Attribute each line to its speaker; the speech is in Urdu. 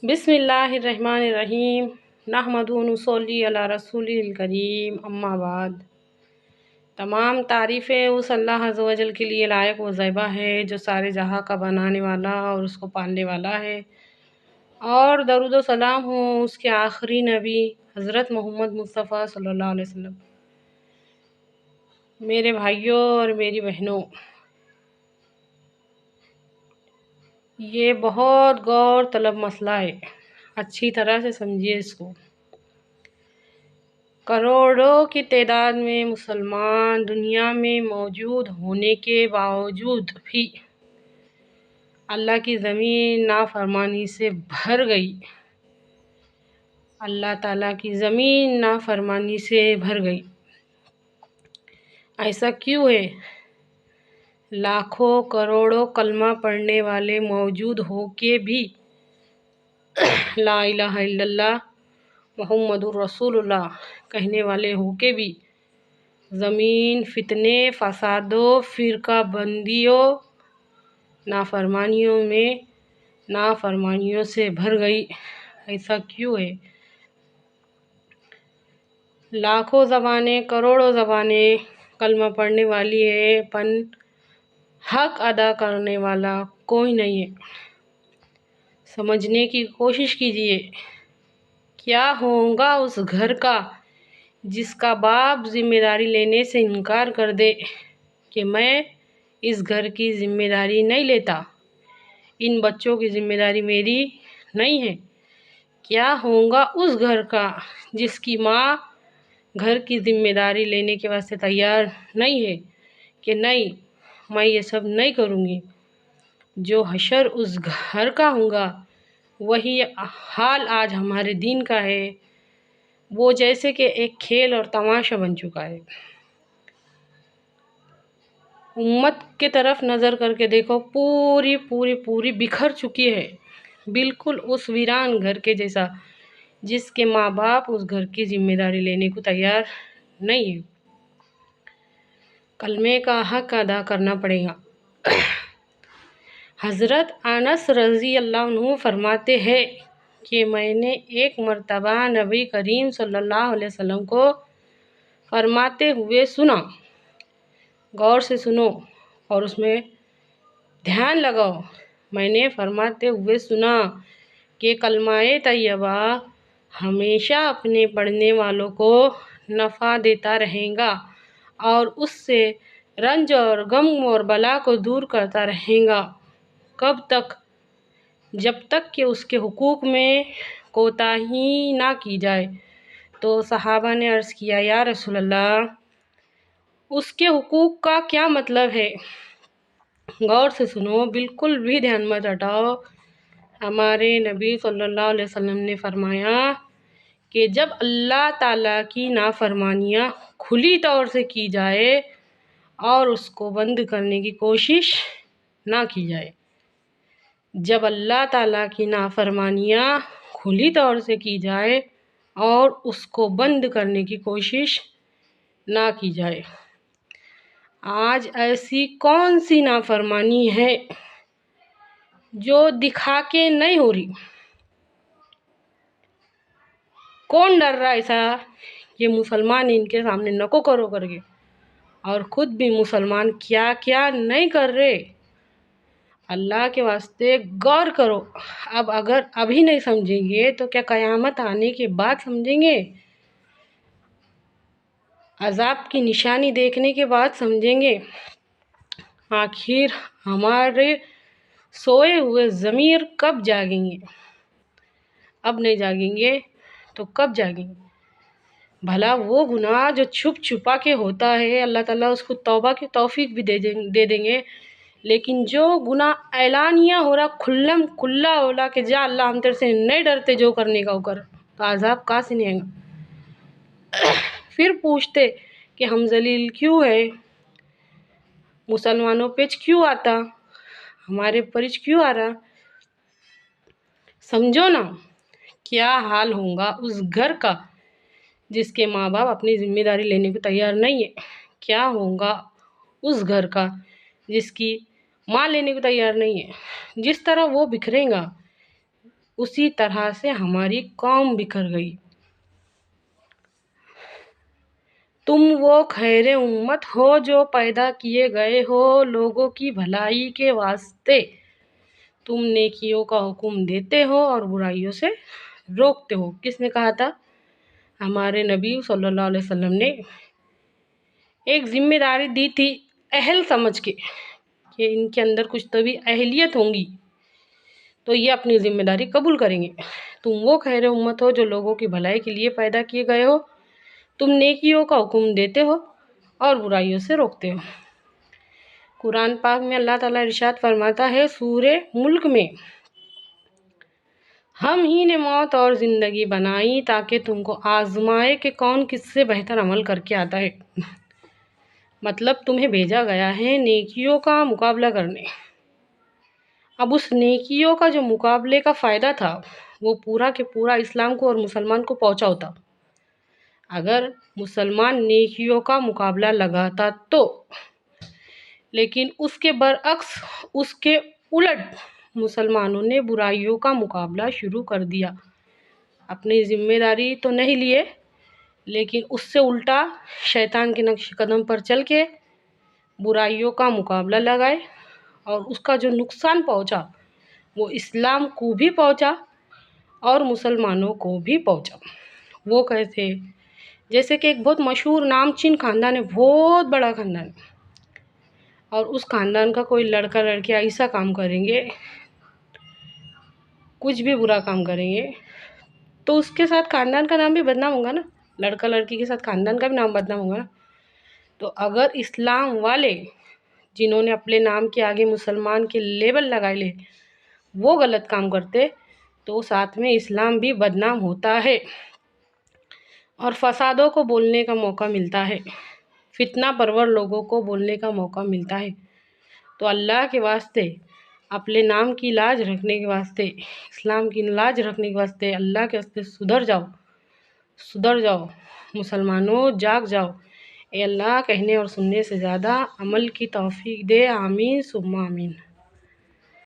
Speaker 1: بسم اللہ الرحمن الرحیم نحمدہ و نصلی علی رسول الکریم اما بعد۔ تمام تعریفیں اس اللہ عز و جل کے لیے لائق و زیبہ ہے جو سارے جہاں کا بنانے والا اور اس کو پالنے والا ہے، اور درود و سلام ہوں اس کے آخری نبی حضرت محمد مصطفیٰ صلی اللہ علیہ وسلم۔ میرے بھائیوں اور میری بہنوں، یہ بہت غور طلب مسئلہ ہے، اچھی طرح سے سمجھیے اس کو۔ کروڑوں کی تعداد میں مسلمان دنیا میں موجود ہونے کے باوجود بھی اللہ کی زمین نافرمانی سے بھر گئی۔ اللہ تعالیٰ کی زمین نافرمانی سے بھر گئی۔ ایسا کیوں ہے؟ لاکھوں کروڑوں کلمہ پڑھنے والے موجود ہو کے بھی، لا الہ الا اللہ محمد الرسول اللہ کہنے والے ہو کے بھی، زمین فتنے، فسادوں، فرقہ بندیوں، نافرمانیوں سے بھر گئی۔ ایسا کیوں ہے؟ لاکھوں زبانیں، کروڑوں زبانیں کلمہ پڑھنے والی ہے، پن حق ادا کرنے والا کوئی نہیں ہے۔ سمجھنے کی کوشش کیجیے، کیا ہوگا اس گھر کا جس کا باپ ذمہ داری لینے سے انکار کر دے کہ میں اس گھر کی ذمہ داری نہیں لیتا، ان بچوں کی ذمہ داری میری نہیں ہے۔ کیا ہوگا اس گھر کا جس کی ماں گھر کی ذمہ داری لینے کے واسطے تیار نہیں ہے کہ نہیں، میں یہ سب نہیں کروں گی۔ جو حشر اس گھر کا ہوگا وہی حال آج ہمارے دین کا ہے، وہ جیسے کہ ایک کھیل اور تماشا بن چکا ہے۔ امت کے طرف نظر کر کے دیکھو، پوری بکھر چکی ہے، بالکل اس ویران گھر کے جیسا جس کے ماں باپ اس گھر کی ذمہ داری لینے کو تیار نہیں ہے۔ کلمے کا حق ادا کرنا پڑے گا۔ حضرت انس رضی اللہ عنہ فرماتے ہیں کہ میں نے ایک مرتبہ نبی کریم صلی اللہ علیہ وسلم کو فرماتے ہوئے سنا، غور سے سنو اور اس میں دھیان لگاؤ۔ میں نے فرماتے ہوئے سنا کہ کلمہ طیبہ ہمیشہ اپنے پڑھنے والوں کو نفع دیتا رہے گا اور اس سے رنج اور غم اور بلا کو دور کرتا رہے گا۔ کب تک؟ جب تک کہ اس کے حقوق میں کوتاہی نہ کی جائے۔ تو صحابہ نے عرض کیا، یا رسول اللہ، اس کے حقوق کا کیا مطلب ہے؟ غور سے سنو، بالکل بھی دھیان مت ہٹاؤ۔ ہمارے نبی صلی اللہ علیہ وسلم نے فرمایا کہ جب اللہ تعالیٰ کی نافرمانیاں کھلی طور سے کی جائے اور اس کو بند کرنے کی کوشش نہ کی جائے، جب اللہ تعالیٰ کی نافرمانیاں کھلی طور سے کی جائے اور اس کو بند کرنے کی کوشش نہ کی جائے۔ آج ایسی کون سی نافرمانی ہے جو دکھا کے نہیں ہو رہی؟ کون ڈر رہا ایسا کہ مسلمان ان کے سامنے نکو کرو کر کے، اور خود بھی مسلمان کیا کیا نہیں کر رہے؟ اللہ کے واسطے غور کرو۔ اب اگر ابھی نہیں سمجھیں گے تو کیا قیامت آنے کے بعد سمجھیں گے؟ عذاب کی نشانی دیکھنے کے بعد سمجھیں گے؟ آخر ہمارے سوئے ہوئے ضمیر کب جاگیں گے؟ اب نہیں جاگیں گے تو کب جاگیں گے؟ بھلا وہ گناہ جو چھپ چھپا کے ہوتا ہے اللہ تعالیٰ اس کو توبہ کی توفیق بھی دے دیں گے، لیکن جو گناہ اعلانیہ ہو رہا، کھلم کھلا ہو رہا کہ جا اللہ ہم تیرے سے نہیں ڈرتے، جو کرنے کا وہ کر، تو عذاب کہاں سے نہیں آئے گا؟ پھر پوچھتے کہ ہم ذلیل کیوں ہے، مسلمانوں پہ کیوں آتا، ہمارے پرچ کیوں آ رہا؟ سمجھو نا، کیا حال ہوگا اس گھر کا جس کے ماں باپ اپنی ذمہ داری لینے کو تیار نہیں ہے؟ کیا ہوگا اس گھر کا جس کی ماں لینے کو تیار نہیں ہے؟ جس طرح وہ بکھرے گا، اسی طرح سے ہماری قوم بکھر گئی۔ تم وہ خیر امت ہو جو پیدا کیے گئے ہو لوگوں کی بھلائی کے واسطے، تم نیکیوں کا حکم دیتے ہو اور برائیوں سے روکتے ہو۔ کس نے کہا تھا؟ ہمارے نبی صلی اللہ علیہ وسلم نے ایک ذمہ داری دی تھی اہل سمجھ کے کہ ان کے اندر کچھ تو بھی اہلیت ہوں گی تو یہ اپنی ذمہ داری قبول کریں گے۔ تم وہ خیر امت ہو جو لوگوں کی بھلائی کے لیے پیدا کیے گئے ہو، تم نیکیوں کا حکم دیتے ہو اور برائیوں سے روکتے ہو۔ قرآن پاک میں اللہ تعالیٰ ارشاد فرماتا ہے سورہ ملک میں، ہم ہی نے موت اور زندگی بنائی تاکہ تم کو آزمائے کہ کون کس سے بہتر عمل کر کے آتا ہے۔ مطلب تمہیں بھیجا گیا ہے نیکیوں کا مقابلہ کرنے۔ اب اس نیکیوں کا جو مقابلے کا فائدہ تھا وہ پورا کے پورا اسلام کو اور مسلمان کو پہنچا ہوتا۔ اگر مسلمان نیکیوں کا مقابلہ لگاتا تو، لیکن اس کے برعکس، اس کے الٹ مسلمانوں نے برائیوں کا مقابلہ شروع کر دیا۔ اپنی ذمہ داری تو نہیں لیے، لیکن اس سے الٹا شیطان کے نقش قدم پر چل کے برائیوں کا مقابلہ لگائے، اور اس کا جو نقصان پہنچا وہ اسلام کو بھی پہنچا اور مسلمانوں کو بھی پہنچا۔ وہ کیسے؟ جیسے کہ ایک بہت مشہور نامچین خاندان ہے، بہت بڑا خاندان ہے، اور اس خاندان کا کوئی لڑکا لڑکی ایسا کام کریں گے، کچھ بھی برا کام کریں گے، تو اس کے ساتھ خاندان کا نام بھی بدنام ہوگا نا، لڑکا لڑکی کے ساتھ خاندان کا بھی نام بدنام ہوگا نا۔ تو اگر اسلام والے جنہوں نے اپنے نام کے آگے مسلمان کے لیبل لگائے لے وہ غلط کام کرتے تو ساتھ میں اسلام بھی بدنام ہوتا ہے، اور فسادوں کو بولنے کا موقع ملتا ہے، فتنہ پرور لوگوں کو بولنے کا موقع ملتا ہے۔ تو اللہ کے واسطے، اپنے نام کی لاج رکھنے کے واسطے، اسلام کی لاج رکھنے کے واسطے اللہ کے واسطے سدھر جاؤ، سدھر جاؤ مسلمانوں، جاگ جاؤ۔ اے اللہ کہنے اور سننے سے زیادہ عمل کی توفیق دے، آمین ثم آمین۔